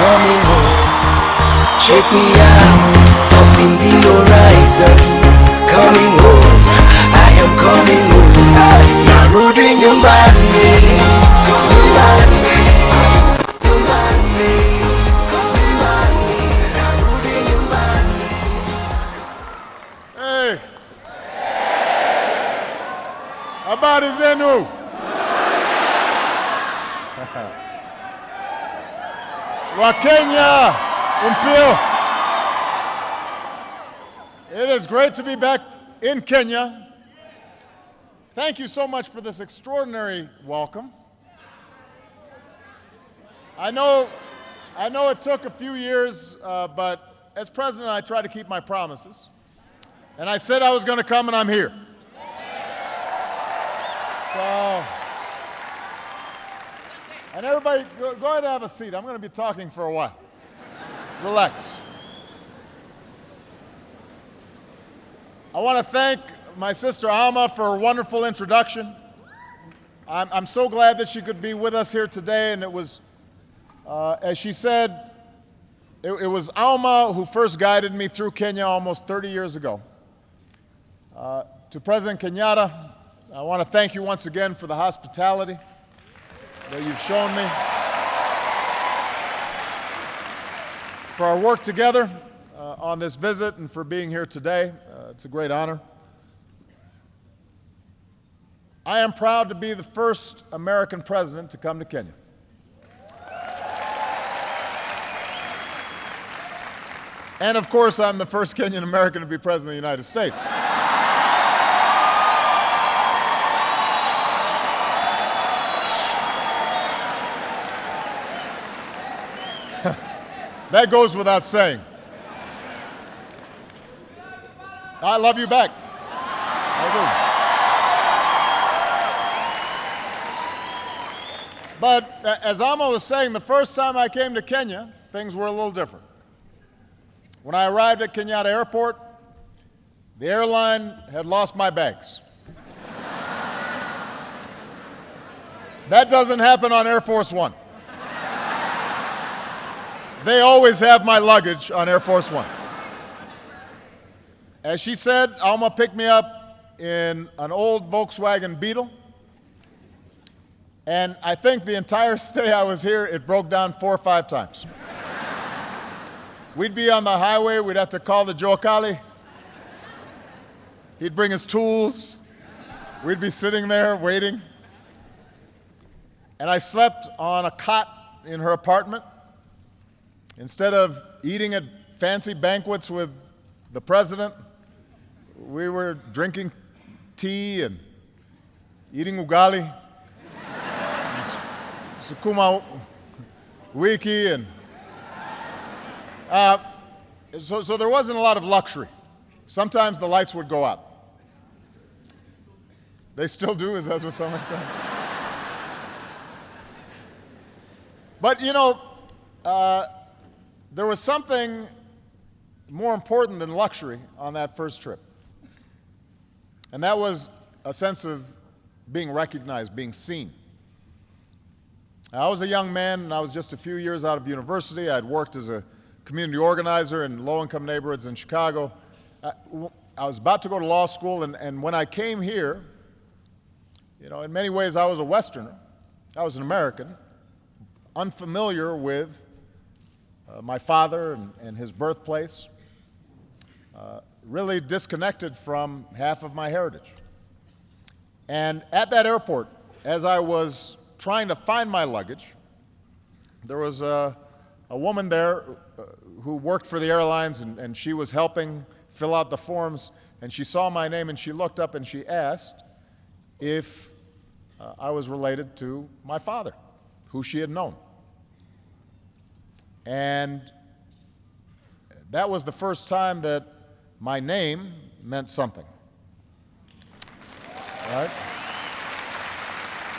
coming home. Check me out, up in the horizon. Coming home, I am coming home. Narudi nyumbani, nyumbani, nyumbani, nyumbani, narudi nyumbani. Hey, habari zenu? Wakenya, Impio. It is great to be back in Kenya. Thank you so much for this extraordinary welcome. I know it took a few years, but as president, I try to keep my promises. And I said I was going to come, and I'm here. So, and everybody, go ahead and have a seat. I'm going to be talking for a while. Relax. I want to thank my sister Alma for a wonderful introduction. I'm so glad that she could be with us here today, and it was, as she said, it was Alma who first guided me through Kenya almost 30 years ago. To President Kenyatta, I want to thank you once again for the hospitality that you've shown me, for our work together on this visit, and for being here today. It's a great honor. I am proud to be the first American president to come to Kenya. And of course, I'm the first Kenyan American to be president of the United States. That goes without saying. I love you back. I do. But as Alma was saying, the first time I came to Kenya, things were a little different. When I arrived at Kenyatta Airport, the airline had lost my bags. That doesn't happen on Air Force One. They always have my luggage on Air Force One. As she said, Alma picked me up in an old Volkswagen Beetle. And I think the entire stay I was here, it broke down 4 or 5 times. We'd be on the highway, we'd have to call the Joakali. He'd bring his tools. We'd be sitting there waiting. And I slept on a cot in her apartment. Instead of eating at fancy banquets with the president, we were drinking tea and eating ugali, sukuma wiki, and so there wasn't a lot of luxury. Sometimes the lights would go out. They still do, is that what someone said? But you know, there was something more important than luxury on that first trip. And that was a sense of being recognized, being seen. I was a young man, and I was just a few years out of university. I'd worked as a community organizer in low-income neighborhoods in Chicago. I was about to go to law school, and when I came here, you know, in many ways I was a Westerner. I was an American, unfamiliar with my father and his birthplace, really disconnected from half of my heritage. And at that airport, as I was trying to find my luggage, there was a woman there who worked for the airlines, and she was helping fill out the forms, and she saw my name, and she looked up and she asked if I was related to my father, who she had known. And that was the first time that my name meant something, right?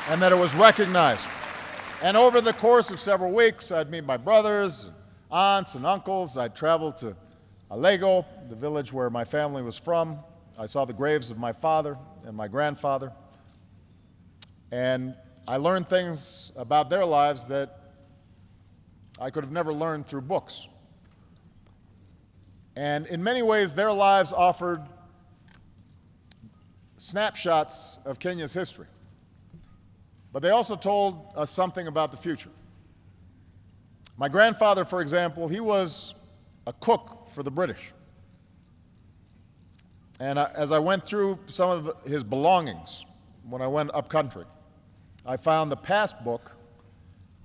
And that it was recognized. And over the course of several weeks, I'd meet my brothers, aunts, and uncles. I'd travel to Alego, the village where my family was from. I saw the graves of my father and my grandfather. And I learned things about their lives that I could have never learned through books. And in many ways, their lives offered snapshots of Kenya's history. But they also told us something about the future. My grandfather, for example, he was a cook for the British. And as I went through some of his belongings when I went up country, I found the passbook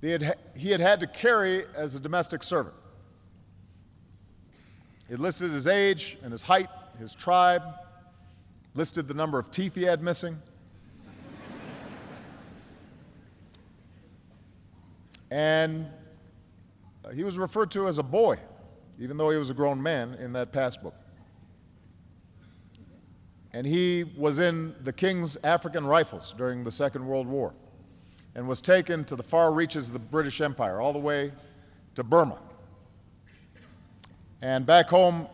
he had had to carry as a domestic servant. It listed his age and his height, his tribe, listed the number of teeth he had missing. And he was referred to as a boy, even though he was a grown man in that passbook. And he was in the King's African Rifles during the Second World War and was taken to the far reaches of the British Empire, all the way to Burma. And back home,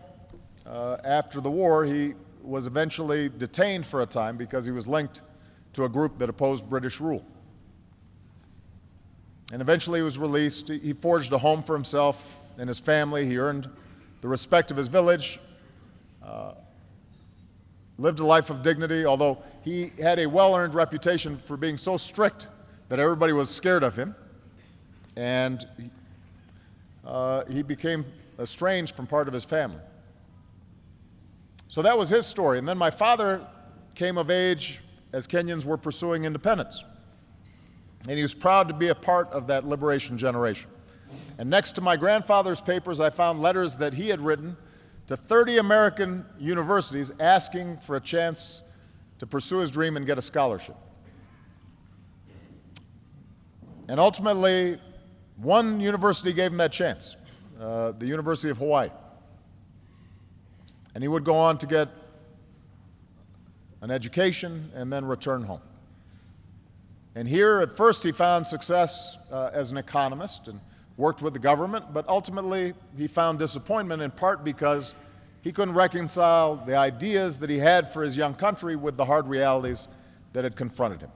after the war, he was eventually detained for a time because he was linked to a group that opposed British rule. And eventually he was released. He forged a home for himself and his family. He earned the respect of his village, lived a life of dignity, although he had a well-earned reputation for being so strict that everybody was scared of him. And he became estranged from part of his family. So that was his story. And then my father came of age as Kenyans were pursuing independence. And he was proud to be a part of that liberation generation. And next to my grandfather's papers, I found letters that he had written to 30 American universities asking for a chance to pursue his dream and get a scholarship. And ultimately, one university gave him that chance, the University of Hawaii. And he would go on to get an education and then return home. And here, at first, he found success as an economist and worked with the government, but ultimately he found disappointment in part because he couldn't reconcile the ideas that he had for his young country with the hard realities that had confronted him.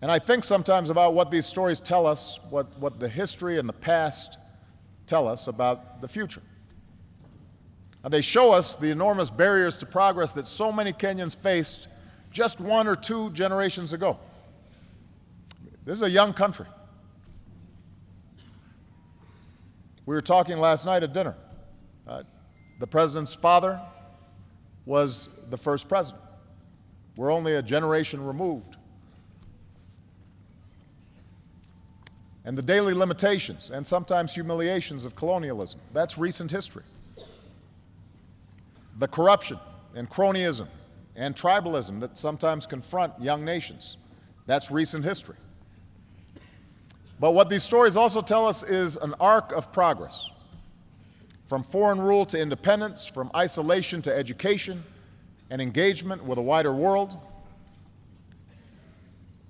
And I think sometimes about what these stories tell us, what the history and the past tell us about the future. And they show us the enormous barriers to progress that so many Kenyans faced just 1 or 2 generations ago. This is a young country. We were talking last night at dinner. The president's father was the first president. We're only a generation removed. And the daily limitations and sometimes humiliations of colonialism, that's recent history. The corruption and cronyism and tribalism that sometimes confront young nations, that's recent history. But what these stories also tell us is an arc of progress. From foreign rule to independence, from isolation to education and engagement with a wider world.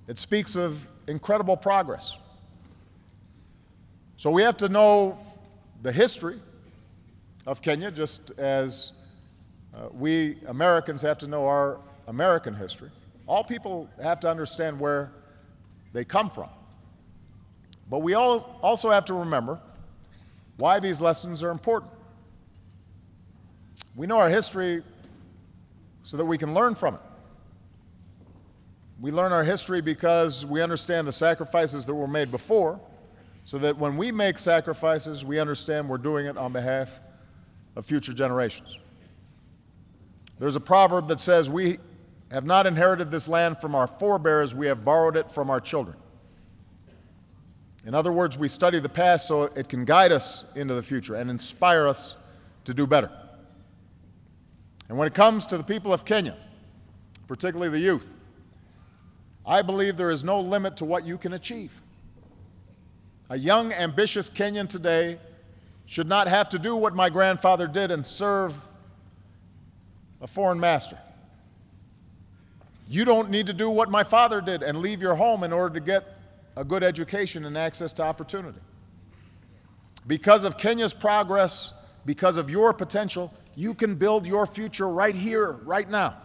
It speaks of incredible progress. So we have to know the history of Kenya, just as we Americans have to know our American history. All people have to understand where they come from. But we also have to remember why these lessons are important. We know our history so that we can learn from it. We learn our history because we understand the sacrifices that were made before, so that when we make sacrifices, we understand we're doing it on behalf of future generations. There's a proverb that says, "We have not inherited this land from our forebears, we have borrowed it from our children." In other words, we study the past so it can guide us into the future and inspire us to do better. And when it comes to the people of Kenya, particularly the youth, I believe there is no limit to what you can achieve. A young, ambitious Kenyan today should not have to do what my grandfather did and serve a foreign master. You don't need to do what my father did and leave your home in order to get a good education and access to opportunity. Because of Kenya's progress, because of your potential, you can build your future right here, right now.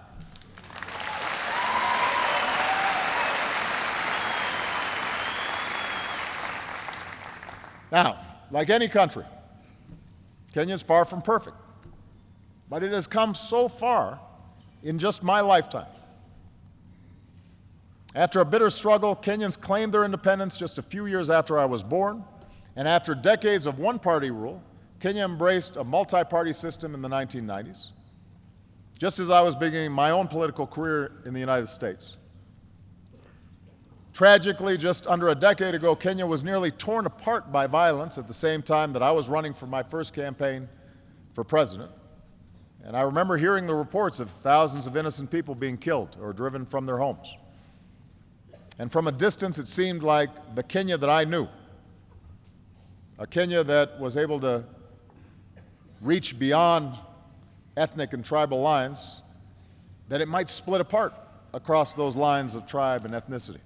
Now, like any country, Kenya is far from perfect, but it has come so far in just my lifetime. After a bitter struggle, Kenyans claimed their independence just a few years after I was born, and after decades of one-party rule, Kenya embraced a multi-party system in the 1990s, just as I was beginning my own political career in the United States. Tragically, just under a decade ago, Kenya was nearly torn apart by violence at the same time that I was running for my first campaign for president. And I remember hearing the reports of thousands of innocent people being killed or driven from their homes. And from a distance, it seemed like the Kenya that I knew, a Kenya that was able to reach beyond ethnic and tribal lines, that it might split apart across those lines of tribe and ethnicity.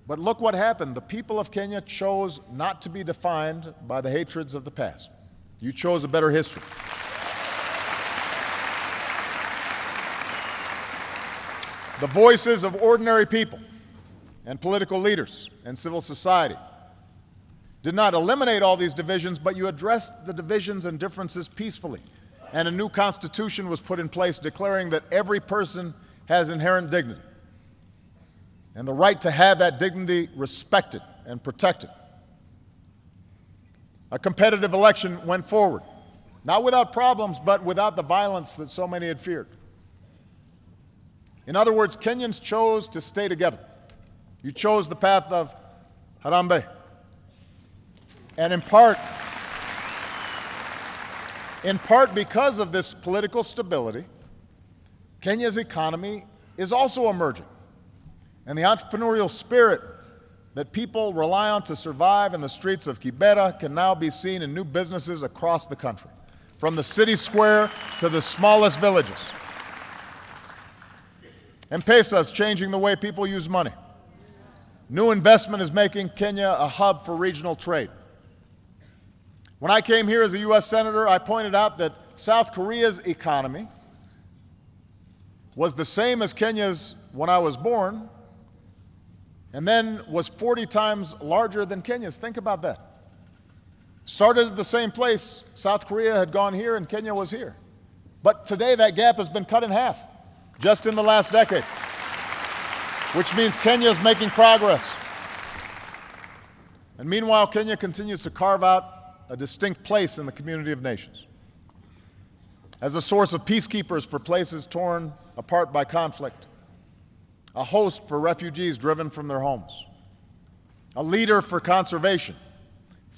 But look what happened. The people of Kenya chose not to be defined by the hatreds of the past. You chose a better history. The voices of ordinary people and political leaders and civil society did not eliminate all these divisions, but you addressed the divisions and differences peacefully. And a new constitution was put in place declaring that every person has inherent dignity and the right to have that dignity respected and protected. A competitive election went forward, not without problems, but without the violence that so many had feared. In other words, Kenyans chose to stay together. You chose the path of Harambee. And in part because of this political stability, Kenya's economy is also emerging. And the entrepreneurial spirit that people rely on to survive in the streets of Kibera can now be seen in new businesses across the country, from the city square to the smallest villages. M-Pesa is changing the way people use money. New investment is making Kenya a hub for regional trade. When I came here as a U.S. Senator, I pointed out that South Korea's economy was the same as Kenya's when I was born, and then was 40 times larger than Kenya's. Think about that. Started at the same place. South Korea had gone here and Kenya was here. But today that gap has been cut in half, just in the last decade, which means Kenya is making progress. And meanwhile, Kenya continues to carve out a distinct place in the community of nations as a source of peacekeepers for places torn apart by conflict, a host for refugees driven from their homes, a leader for conservation,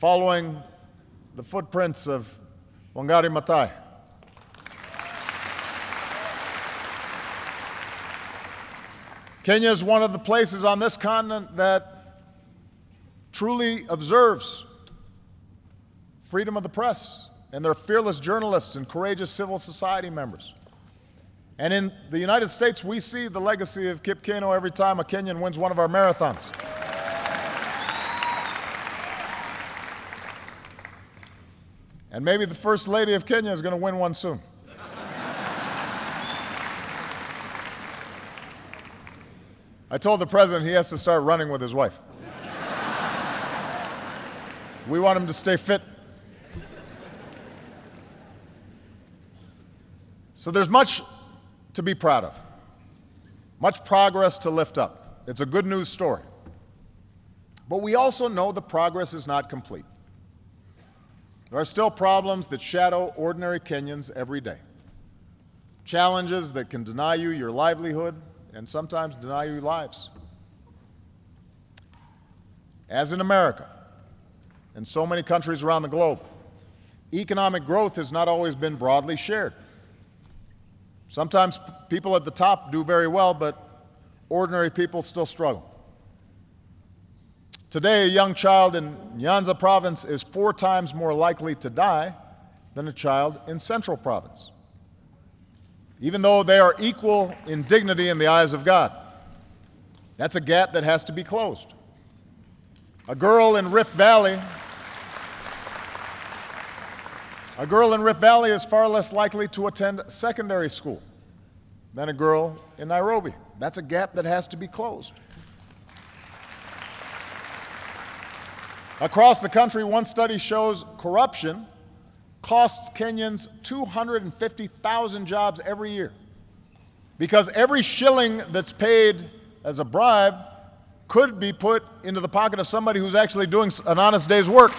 following the footprints of Wangari Maathai. Kenya is one of the places on this continent that truly observes freedom of the press, and their fearless journalists and courageous civil society members. And in the United States, we see the legacy of Kip Keino every time a Kenyan wins one of our marathons. And maybe the First Lady of Kenya is going to win one soon. I told the President he has to start running with his wife. We want him to stay fit. So there's much to be proud of, much progress to lift up. It's a good news story. But we also know the progress is not complete. There are still problems that shadow ordinary Kenyans every day. Challenges that can deny you your livelihood and sometimes deny you lives. As in America and so many countries around the globe, economic growth has not always been broadly shared. Sometimes people at the top do very well, but ordinary people still struggle. Today, a young child in Nyanza province is 4 times more likely to die than a child in Central province, even though they are equal in dignity in the eyes of God. That's a gap that has to be closed. A girl in Rift Valley is far less likely to attend secondary school than a girl in Nairobi. That's a gap that has to be closed. Across the country, one study shows corruption costs Kenyans 250,000 jobs every year. Because every shilling that's paid as a bribe could be put into the pocket of somebody who's actually doing an honest day's work.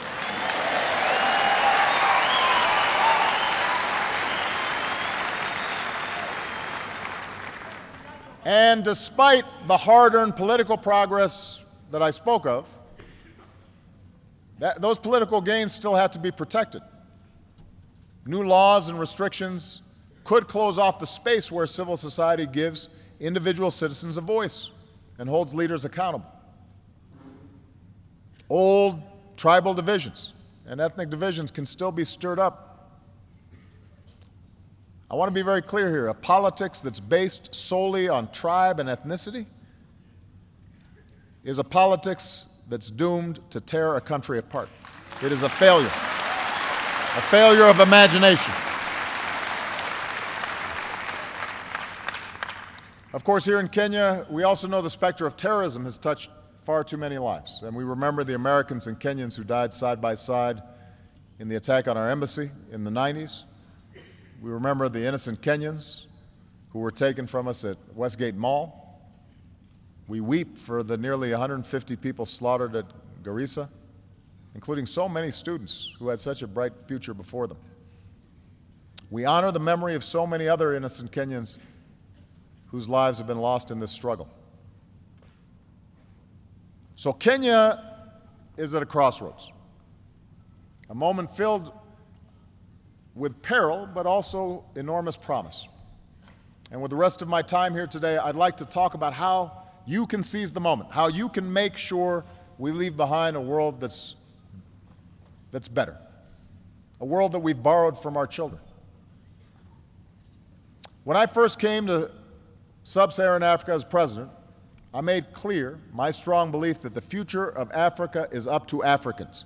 And despite the hard-earned political progress that I spoke of, those political gains still have to be protected. New laws and restrictions could close off the space where civil society gives individual citizens a voice and holds leaders accountable. Old tribal divisions and ethnic divisions can still be stirred up. I want to be very clear here. A politics that's based solely on tribe and ethnicity is a politics that's doomed to tear a country apart. It is a failure of imagination. Of course, here in Kenya, we also know the specter of terrorism has touched far too many lives. And we remember the Americans and Kenyans who died side by side in the attack on our embassy in the 90s. We remember the innocent Kenyans who were taken from us at Westgate Mall. We weep for the nearly 150 people slaughtered at Garissa, including so many students who had such a bright future before them. We honor the memory of so many other innocent Kenyans whose lives have been lost in this struggle. So Kenya is at a crossroads, a moment filled with peril, but also enormous promise. And with the rest of my time here today, I'd like to talk about how you can seize the moment, how you can make sure we leave behind a world that's better, a world that we've borrowed from our children. When I first came to Sub-Saharan Africa as president, I made clear my strong belief that the future of Africa is up to Africans.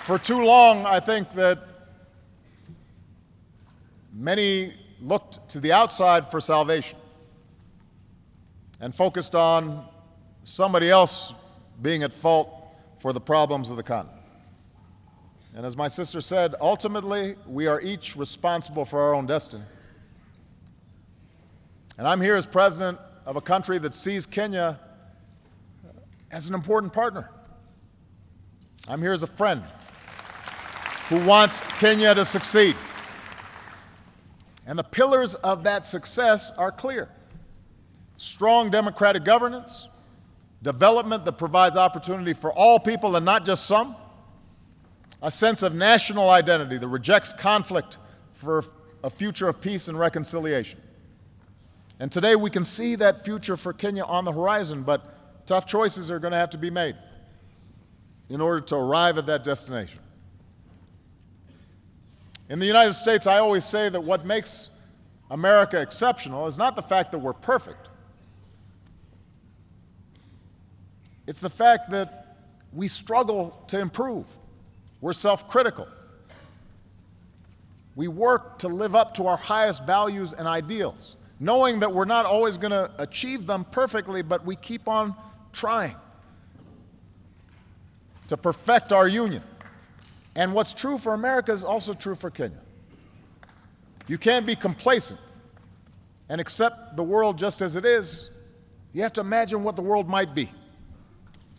For too long, I think that many looked to the outside for salvation and focused on somebody else being at fault for the problems of the continent. And as my sister said, ultimately, we are each responsible for our own destiny. And I'm here as president of a country that sees Kenya as an important partner. I'm here as a friend who wants Kenya to succeed. And the pillars of that success are clear. Strong democratic governance, development that provides opportunity for all people and not just some, a sense of national identity that rejects conflict for a future of peace and reconciliation. And today we can see that future for Kenya on the horizon, but tough choices are going to have to be made in order to arrive at that destination. In the United States, I always say that what makes America exceptional is not the fact that we're perfect. It's the fact that we struggle to improve. We're self-critical. We work to live up to our highest values and ideals, knowing that we're not always going to achieve them perfectly, but we keep on trying to perfect our union. And what's true for America is also true for Kenya. You can't be complacent and accept the world just as it is. You have to imagine what the world might be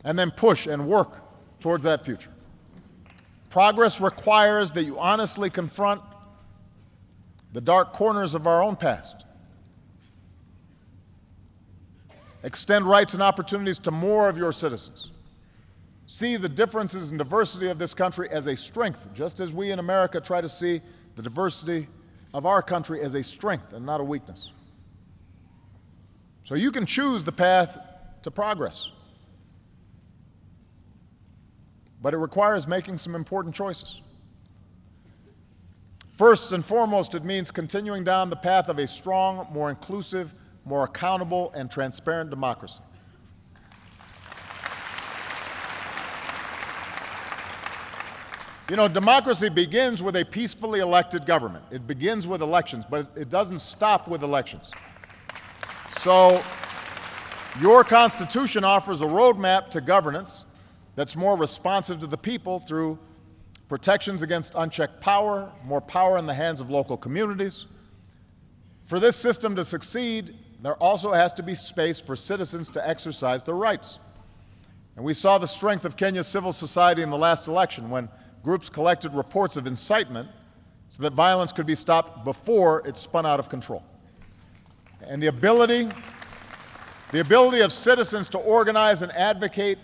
and then push and work towards that future. Progress requires that you honestly confront the dark corners of our own past. Extend rights and opportunities to more of your citizens. See the differences and diversity of this country as a strength, just as we in America try to see the diversity of our country as a strength and not a weakness. So you can choose the path to progress, but it requires making some important choices. First and foremost, it means continuing down the path of a strong, more inclusive, more accountable, and transparent democracy. You know, democracy begins with a peacefully elected government. It begins with elections, but it doesn't stop with elections. So Your Constitution offers a roadmap to governance that's more responsive to the people through protections against unchecked power, more power in the hands of local communities. For this system to succeed, there also has to be space for citizens to exercise their rights. And we saw the strength of Kenya's civil society in the last election when groups collected reports of incitement so that violence could be stopped before it spun out of control. And the ability of citizens to organize and advocate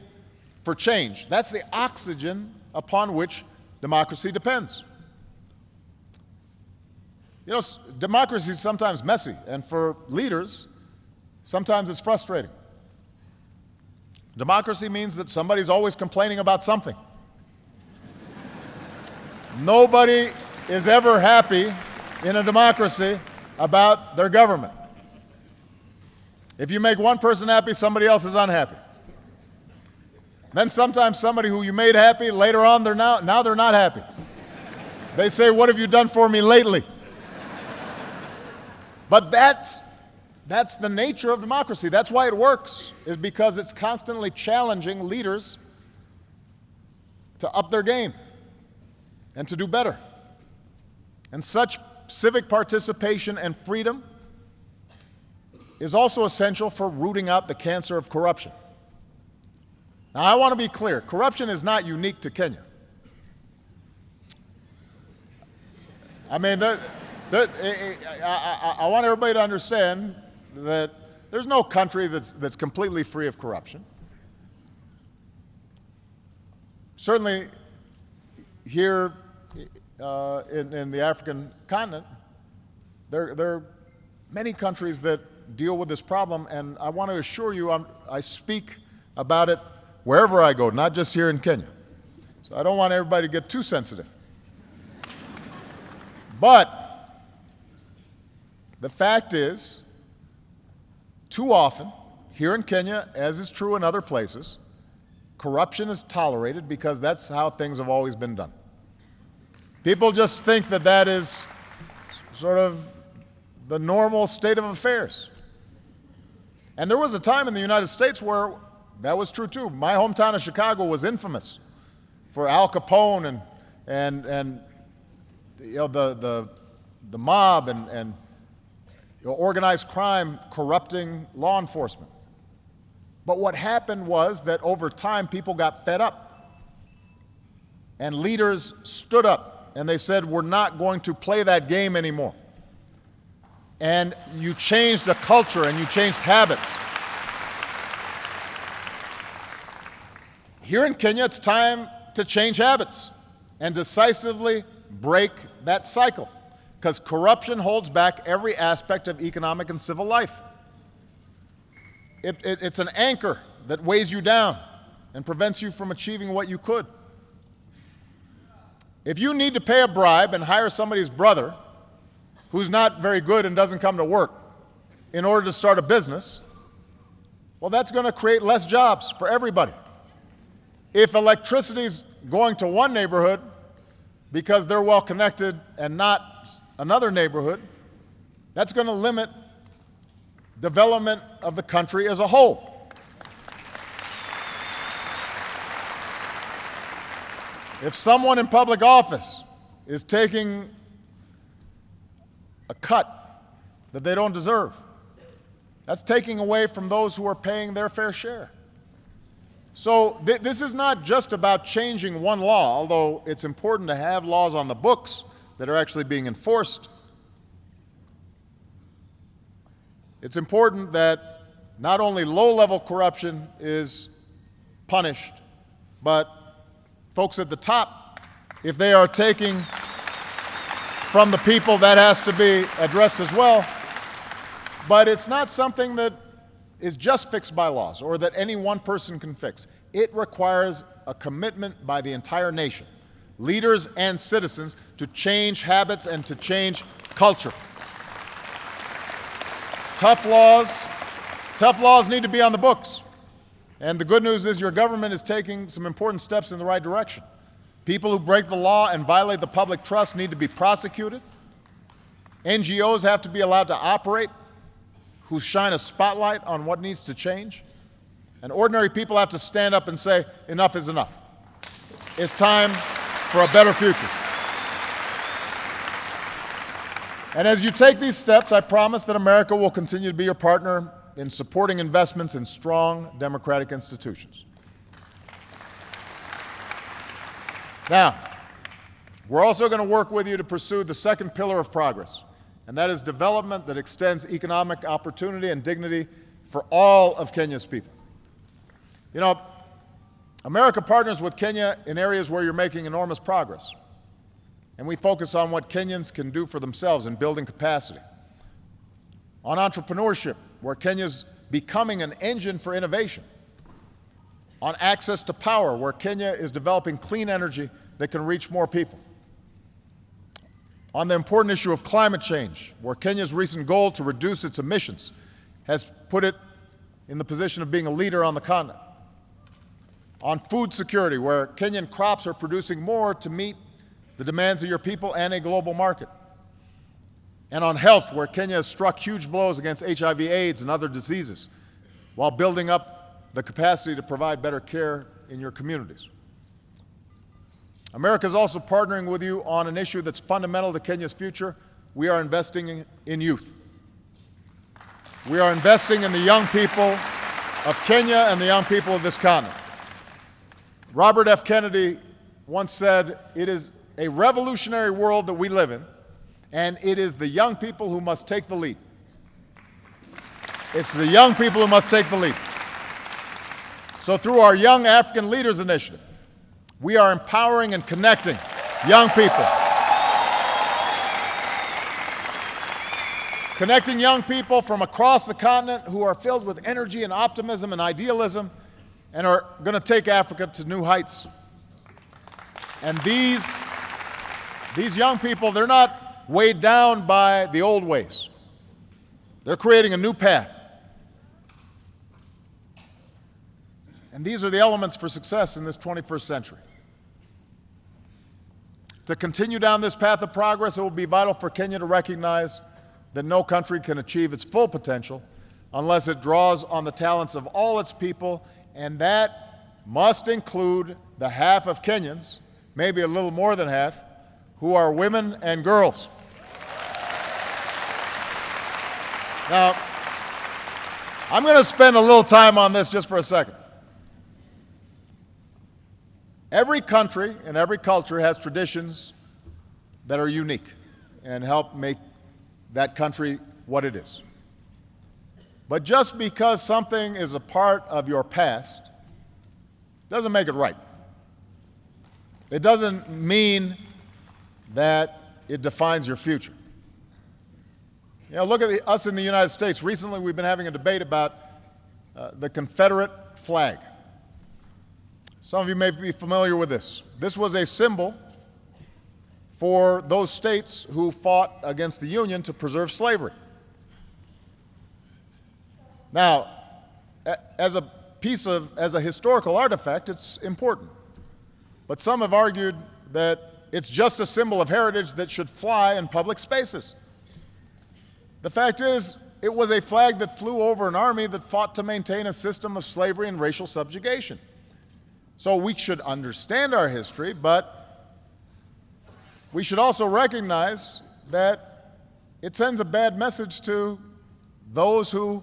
for change, that's the oxygen upon which democracy depends. You know, democracy is sometimes messy, and for leaders, sometimes it's frustrating. Democracy means that somebody's always complaining about something. Nobody is ever happy in a democracy about their government. If you make one person happy, somebody else is unhappy. Then sometimes somebody who you made happy, later on now they're not happy. They say, "What have you done for me lately?" But that's the nature of democracy. That's why it works, is because it's constantly challenging leaders to up their game and to do better. And such civic participation and freedom is also essential for rooting out the cancer of corruption. Now, I want to be clear. Corruption is not unique to Kenya. I mean, I want everybody to understand that there's no country that's completely free of corruption. Certainly, here in the African continent, there are many countries that deal with this problem, and I want to assure you I speak about it wherever I go, not just here in Kenya. So I don't want everybody to get too sensitive. But the fact is, too often, here in Kenya, as is true in other places, corruption is tolerated because that's how things have always been done. People just think that that is sort of the normal state of affairs. And there was a time in the United States where that was true too. My hometown of Chicago was infamous for Al Capone and you know, the mob and organized crime corrupting law enforcement. But what happened was that over time people got fed up. And leaders stood up and they said, "We're not going to play that game anymore." And you changed the culture and you changed habits. Here in Kenya, it's time to change habits and decisively break that cycle, because corruption holds back every aspect of economic and civil life. It's an anchor that weighs you down and prevents you from achieving what you could. If you need to pay a bribe and hire somebody's brother who's not very good and doesn't come to work in order to start a business, well, that's going to create less jobs for everybody. If electricity's going to one neighborhood because they're well connected and not another neighborhood, that's going to limit development of the country as a whole. If someone in public office is taking a cut that they don't deserve, that's taking away from those who are paying their fair share. So this is not just about changing one law, although it's important to have laws on the books that are actually being enforced. It's important that not only low-level corruption is punished, but folks at the top, if they are taking from the people, that has to be addressed as well. But it's not something that is just fixed by laws or that any one person can fix. It requires a commitment by the entire nation, leaders and citizens, to change habits and to change culture. Tough laws need to be on the books. And the good news is your government is taking some important steps in the right direction. People who break the law and violate the public trust need to be prosecuted. NGOs have to be allowed to operate. who shine a spotlight on what needs to change. And ordinary people have to stand up and say, enough is enough. It's time for a better future. And as you take these steps, I promise that America will continue to be your partner in supporting investments in strong democratic institutions. Now, we're also going to work with you to pursue the second pillar of progress, and that is development that extends economic opportunity and dignity for all of Kenya's people. You know, America partners with Kenya in areas where you're making enormous progress. And we focus on what Kenyans can do for themselves in building capacity. On entrepreneurship, where Kenya's becoming an engine for innovation. On access to power, where Kenya is developing clean energy that can reach more people. On the important issue of climate change, where Kenya's recent goal to reduce its emissions has put it in the position of being a leader on the continent. On food security, where Kenyan crops are producing more to meet the demands of your people and a global market. And on health, where Kenya has struck huge blows against HIV/AIDS and other diseases, while building up the capacity to provide better care in your communities. America is also partnering with you on an issue that's fundamental to Kenya's future. We are investing in youth. We are investing in the young people of Kenya and the young people of this continent. Robert F. Kennedy once said, "It is a revolutionary world that we live in, and it is the young people who must take the lead." It's the young people who must take the lead. So through our Young African Leaders Initiative, we are empowering and connecting young people. Connecting young people from across the continent who are filled with energy and optimism and idealism and are going to take Africa to new heights. And these young people, they're not weighed down by the old ways. They're creating a new path. And these are the elements for success in this 21st century. To continue down this path of progress, it will be vital for Kenya to recognize that no country can achieve its full potential unless it draws on the talents of all its people, and that must include the half of Kenyans, maybe a little more than half, who are women and girls. Now, I'm going to spend a little time on this just for a second. Every country and every culture has traditions that are unique and help make that country what it is. But just because something is a part of your past doesn't make it right. It doesn't mean that it defines your future. You know, look at us in the United States. Recently, we've been having a debate about the Confederate flag. Some of you may be familiar with this. This was a symbol for those states who fought against the Union to preserve slavery. Now, as a historical artifact, it's important. But some have argued that it's just a symbol of heritage that should fly in public spaces. The fact is, it was a flag that flew over an army that fought to maintain a system of slavery and racial subjugation. So we should understand our history, but we should also recognize that it sends a bad message to those who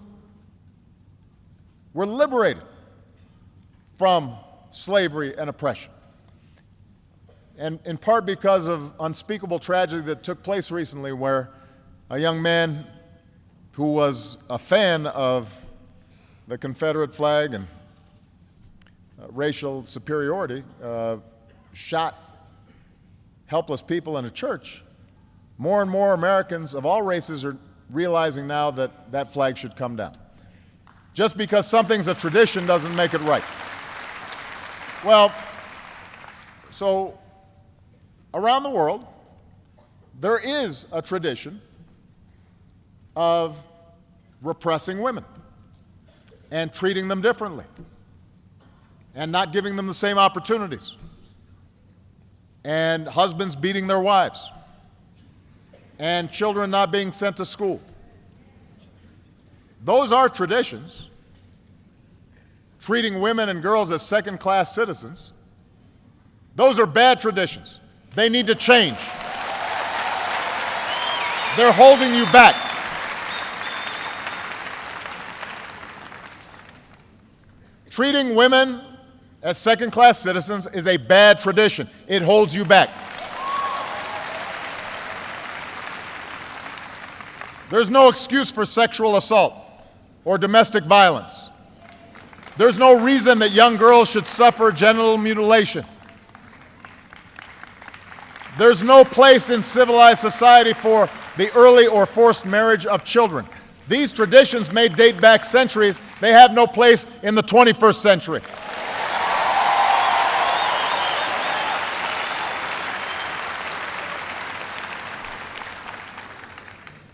were liberated from slavery and oppression. And in part because of unspeakable tragedy that took place recently, where a young man who was a fan of the Confederate flag and racial superiority shot helpless people in a church. More and more Americans of all races are realizing now that that flag should come down. Just because something's a tradition doesn't make it right. Well, so around the world, there is a tradition of repressing women and treating them differently and not giving them the same opportunities, and husbands beating their wives, and children not being sent to school. Those are traditions. Treating women and girls as second-class citizens. Those are bad traditions. They need to change. They're holding you back. Treating women as second-class citizens is a bad tradition. It holds you back. There's no excuse for sexual assault or domestic violence. There's no reason that young girls should suffer genital mutilation. There's no place in civilized society for the early or forced marriage of children. These traditions may date back centuries. They have no place in the 21st century.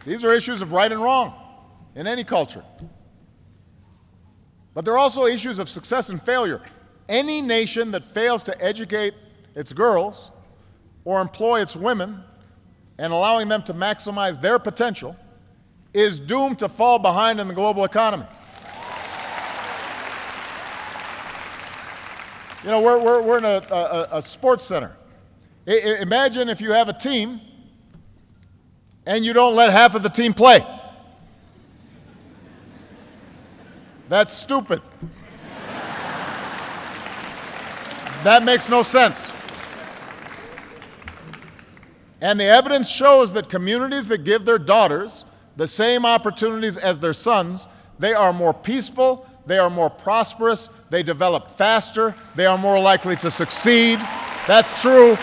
These are issues of right and wrong in any culture. But they're also issues of success and failure. Any nation that fails to educate its girls or employ its women and allowing them to maximize their potential is doomed to fall behind in the global economy. You know, we're in a sports center. Imagine if you have a team and you don't let half of the team play. That's stupid. That makes no sense. And the evidence shows that communities that give their daughters the same opportunities as their sons, they are more peaceful, they are more prosperous, they develop faster, they are more likely to succeed. That's true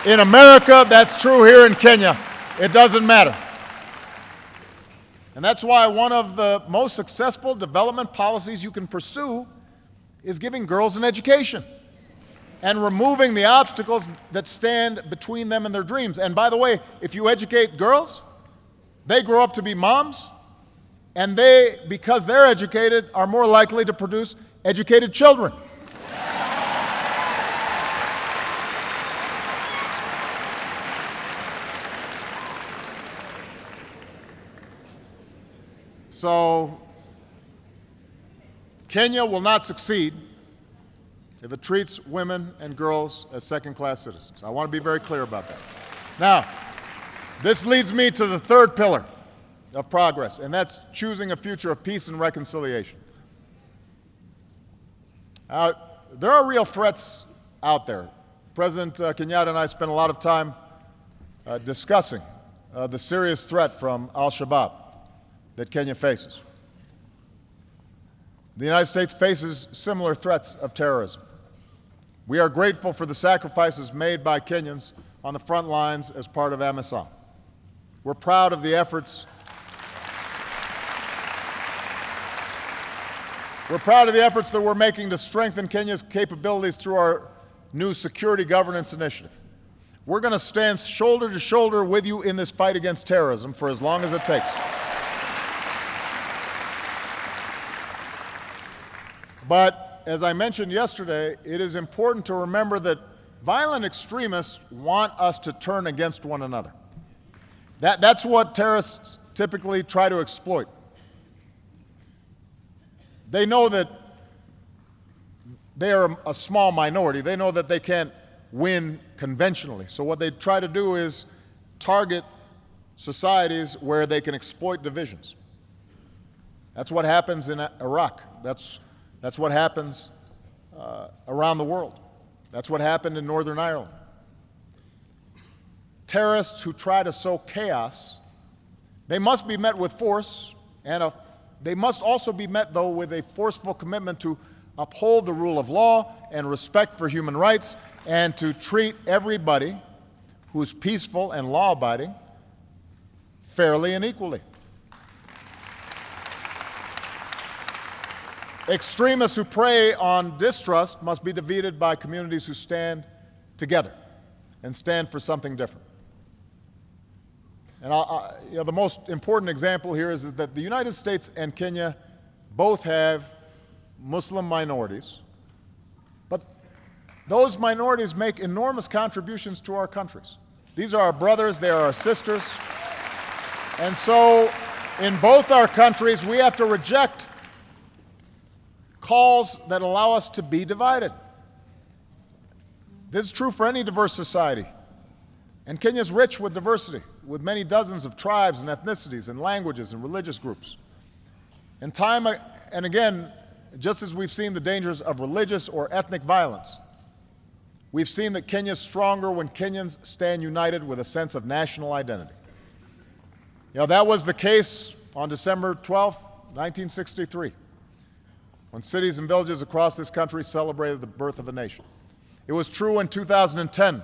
in America, that's true here in Kenya. It doesn't matter. And that's why one of the most successful development policies you can pursue is giving girls an education and removing the obstacles that stand between them and their dreams. And by the way, if you educate girls, they grow up to be moms, and they, because they're educated, are more likely to produce educated children. So, Kenya will not succeed if it treats women and girls as second-class citizens. I want to be very clear about that. Now, this leads me to the third pillar of progress, and that's choosing a future of peace and reconciliation. There are real threats out there. President Kenyatta and I spent a lot of time discussing the serious threat from Al-Shabaab that Kenya faces. The United States faces similar threats of terrorism. We are grateful for the sacrifices made by Kenyans on the front lines as part of AMISOM. We're proud of the efforts that we're making to strengthen Kenya's capabilities through our new security governance initiative. We're going to stand shoulder to shoulder with you in this fight against terrorism for as long as it takes. But, as I mentioned yesterday, it is important to remember that violent extremists want us to turn against one another. That's what terrorists typically try to exploit. They know that they are a small minority. They know that they can't win conventionally. So what they try to do is target societies where they can exploit divisions. That's what happens in Iraq. That's what happens around the world. That's what happened in Northern Ireland. Terrorists who try to sow chaos, they must be met with force, and they must also be met, though, with a forceful commitment to uphold the rule of law and respect for human rights, and to treat everybody who's peaceful and law-abiding fairly and equally. Extremists who prey on distrust must be defeated by communities who stand together and stand for something different. And the most important example here is that the United States and Kenya both have Muslim minorities, but those minorities make enormous contributions to our countries. These are our brothers, they are our sisters, and so in both our countries, we have to reject calls that allow us to be divided. This is true for any diverse society. And Kenya is rich with diversity, with many dozens of tribes and ethnicities and languages and religious groups. And time and again, just as we've seen the dangers of religious or ethnic violence, we've seen that Kenya is stronger when Kenyans stand united with a sense of national identity. That was the case on December 12, 1963, when cities and villages across this country celebrated the birth of a nation. It was true in 2010,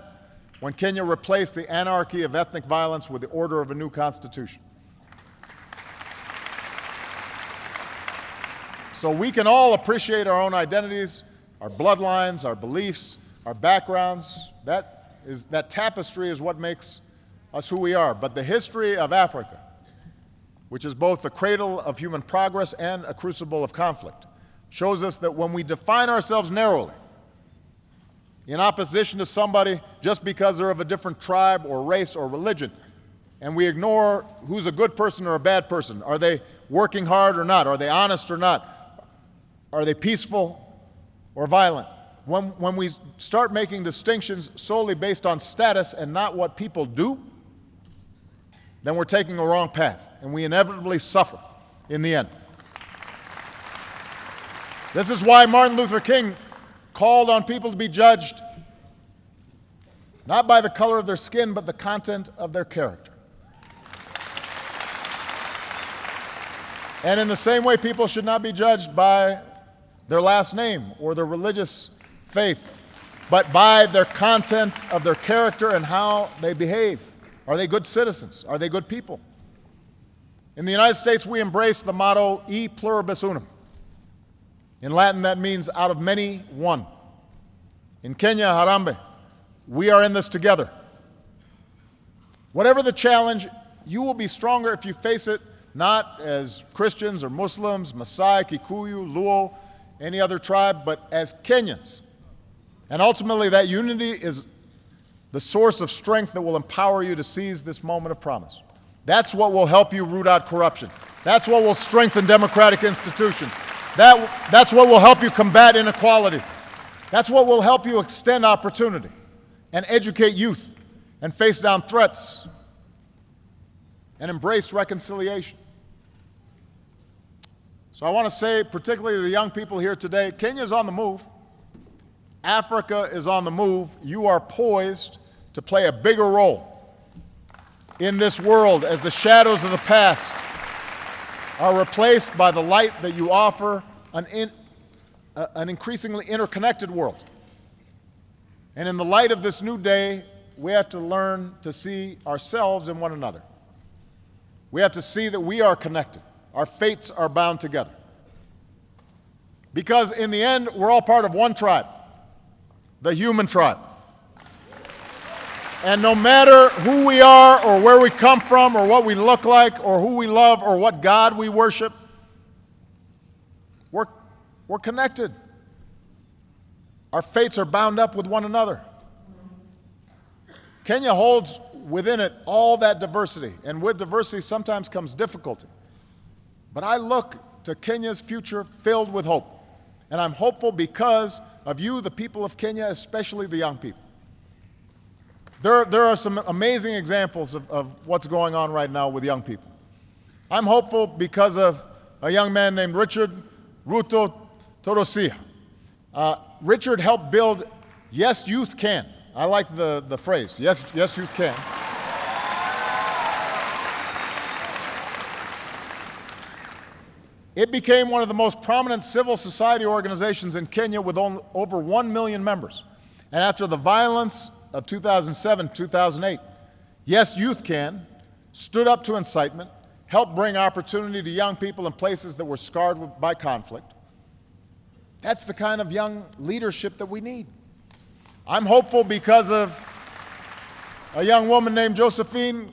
when Kenya replaced the anarchy of ethnic violence with the order of a new constitution. So we can all appreciate our own identities, our bloodlines, our beliefs, our backgrounds. That tapestry is what makes us who we are. But the history of Africa, which is both the cradle of human progress and a crucible of conflict, shows us that when we define ourselves narrowly, in opposition to somebody just because they're of a different tribe or race or religion, and we ignore who's a good person or a bad person, are they working hard or not, are they honest or not, are they peaceful or violent? When we start making distinctions solely based on status and not what people do, then we're taking a wrong path, and we inevitably suffer in the end. This is why Martin Luther King called on people to be judged not by the color of their skin, but the content of their character. And in the same way, people should not be judged by their last name or their religious faith, but by their content of their character and how they behave. Are they good citizens? Are they good people? In the United States, we embrace the motto, E pluribus unum. In Latin, that means out of many, one. In Kenya, Harambe, we are in this together. Whatever the challenge, you will be stronger if you face it not as Christians or Muslims, Maasai, Kikuyu, Luo, any other tribe, but as Kenyans. And ultimately, that unity is the source of strength that will empower you to seize this moment of promise. That's what will help you root out corruption. That's what will strengthen democratic institutions. That's what will help you combat inequality. That's what will help you extend opportunity and educate youth and face down threats and embrace reconciliation. So I want to say, particularly to the young people here today, Kenya is on the move. Africa is on the move. You are poised to play a bigger role in this world as the shadows of the past are replaced by the light that you offer an increasingly interconnected world. And in the light of this new day, we have to learn to see ourselves and one another. We have to see that we are connected. Our fates are bound together. Because in the end, we're all part of one tribe, the human tribe. And no matter who we are or where we come from or what we look like or who we love or what God we worship, we're connected. Our fates are bound up with one another. Kenya holds within it all that diversity, and with diversity sometimes comes difficulty. But I look to Kenya's future filled with hope. And I'm hopeful because of you, the people of Kenya, especially the young people. There are some amazing examples of what's going on right now with young people. I'm hopeful because of a young man named Richard Ruto Torosia. Richard helped build Yes Youth Can. I like the phrase, Yes Youth Can. It became one of the most prominent civil society organizations in Kenya with over 1 million members. And after the violence of 2007, 2008, Yes Youth Can stood up to incitement, helped bring opportunity to young people in places that were scarred by conflict. That's the kind of young leadership that we need. I'm hopeful because of a young woman named Josephine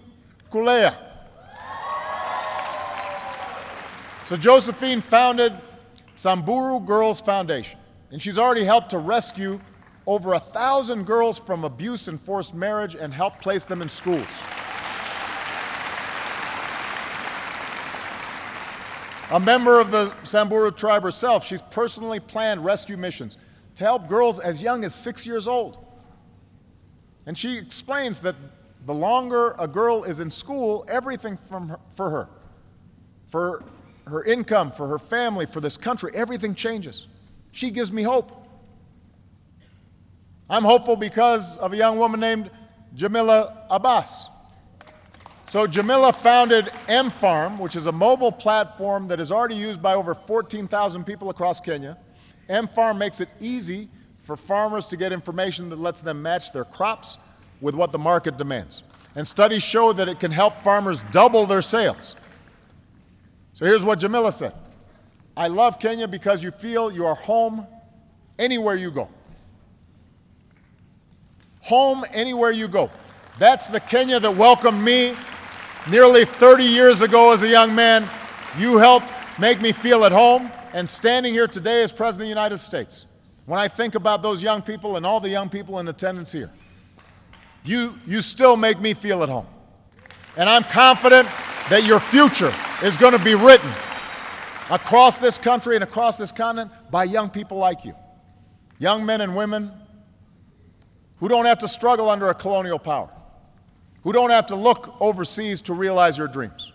Kulea. So Josephine founded Samburu Girls Foundation, and she's already helped to rescue over 1,000 girls from abuse and forced marriage and helped place them in schools. a member of the Samburu tribe herself. She's personally planned rescue missions to help girls as young as 6 years old. And she explains that the longer a girl is in school, everything for her income, for her family, for this country, everything changes. She gives me hope. I'm hopeful because of a young woman named Jamila Abbas. So Jamila founded M-Farm, which is a mobile platform that is already used by over 14,000 people across Kenya. M-Farm makes it easy for farmers to get information that lets them match their crops with what the market demands. And studies show that it can help farmers double their sales. So here's what Jamila said. I love Kenya because you feel you are home anywhere you go. Home anywhere you go. That's the Kenya that welcomed me nearly 30 years ago as a young man. You helped make me feel at home. And standing here today as President of the United States, when I think about those young people and all the young people in attendance here, you still make me feel at home. And I'm confident that your future is going to be written across this country and across this continent by young people like you. Young men and women who don't have to struggle under a colonial power, who don't have to look overseas to realize your dreams.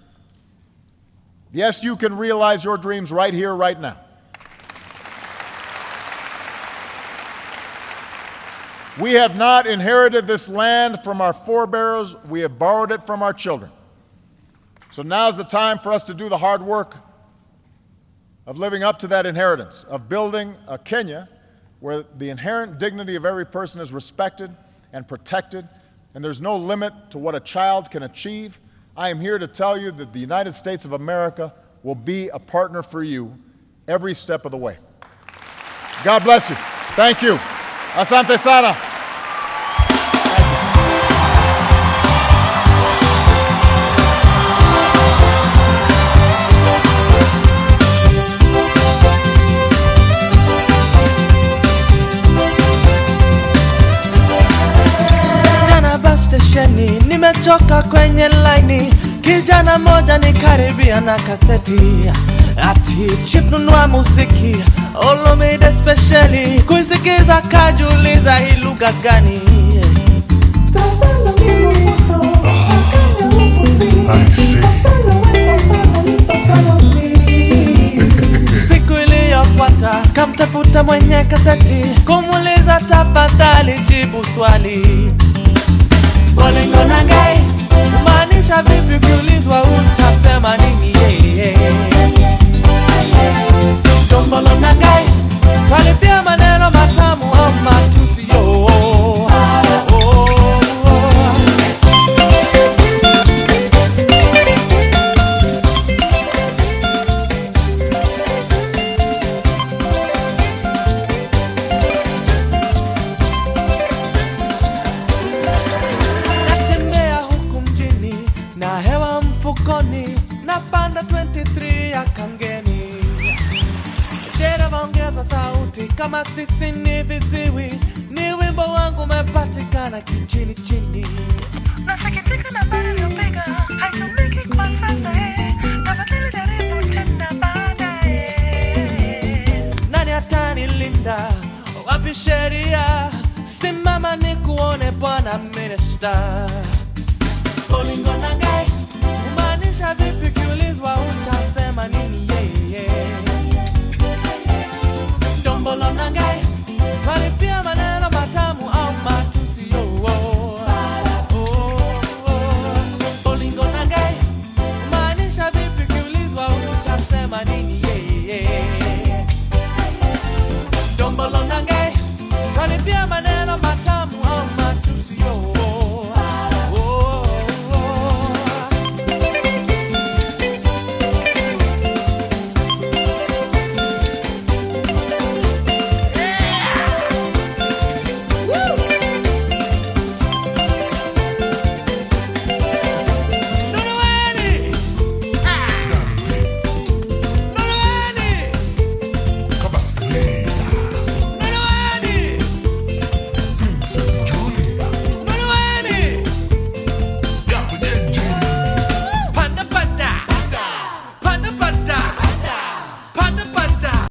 Yes, you can realize your dreams right here, right now. We have not inherited this land from our forebears. We have borrowed it from our children. So now's the time for us to do the hard work of living up to that inheritance, of building a Kenya where the inherent dignity of every person is respected and protected, and there's no limit to what a child can achieve. I am here to tell you that the United States of America will be a partner for you every step of the way. God bless you. Thank you. Asante sana. Nimechoka kwenye laini, kijana moja nikaribia na kaseti ati chip nunua muziki Olomide speciali, kuisikiza kajuliza hii lugha gani. Siku iliyofuata kamtafuta mwenye kaseti, kumuuliza tafadhali jibu swali. Bolingo na gai, maanisha vipi ukiulizwa utasema nini? Dombolo na gai, twalipia maneno matamu au matusi yo. Napanda 23 ya Kangeni, dereva ongeza sauti kama sisi ni viziwi, ni wimbo wangu umepatikana kichini chini. Nasikitika na bali uliyopiga haitumiki kwa sasa, tafadhali jaribu tena baadaye. Nani atanilinda? Wapi sheria? Simama nikuone Bwana Minister.